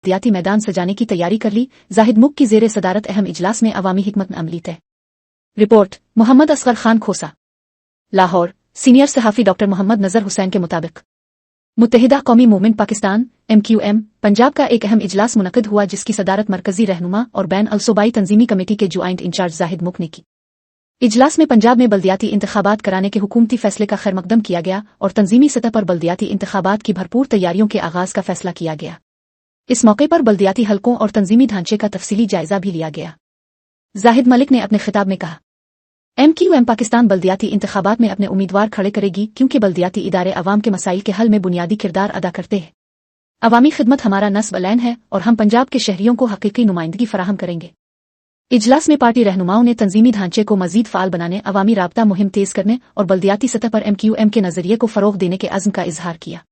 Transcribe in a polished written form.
बल्दियाती मैदान सजाने की तैयारी कर ली। जाहिद मुख की ज़ेरे सदारत अहम इजलास में अवामी हिकमत अमली तय। रिपोर्ट मोहम्मद असगर खान खोसा। लाहौर। सीनियर सहाफ़ी डॉक्टर मोहम्मद नज़र हुसैन के मुताबिक मुत्तहिदा कौमी मूवमेंट पाकिस्तान MQM पंजाब का एक अहम इजलास मुनक़िद हुआ, जिसकी सदारत मरकज़ी रहनुमा और बैन अल-सूबाई तंजीमी कमेटी के ज्वाइंट इंचार्ज जाहिद मुख ने की। इजलास में पंजाब में बल्दियाती इंतखाबात कराने के हुकूमती फैसले का खैरमकदम किया गया और तंजीमी सतह पर बल्दियाती इंतखाबात की भरपूर तैयारियों के आगाज़ का फैसला किया गया। इस मौके पर बल्दियाती हलकों और तंजीमी ढांचे का तफसीली जायजा भी लिया गया। जाहिद मलिक ने अपने खिताब में कहा, MQM पाकिस्तान बल्दियाती इंतखाबात में अपने उम्मीदवार खड़े करेगी, क्योंकि बल्दियाती इदारे अवाम के मसाइल के हल में बुनियादी किरदार अदा करते हैं। अवामी खिदमत हमारा नस्ब अलैन है और हम पंजाब के शहरियों को हकीकी नुमाइंदगी फराहम करेंगे। इजलास में पार्टी रहनुमाओं ने तंजीमी ढांचे को मजीद फाल बनाने, अवामी राब्ता मुहिम तेज करने और बल्दियाती सतह पर MQM के नजरिए को फरोग देने के अज़्म का इजहार किया।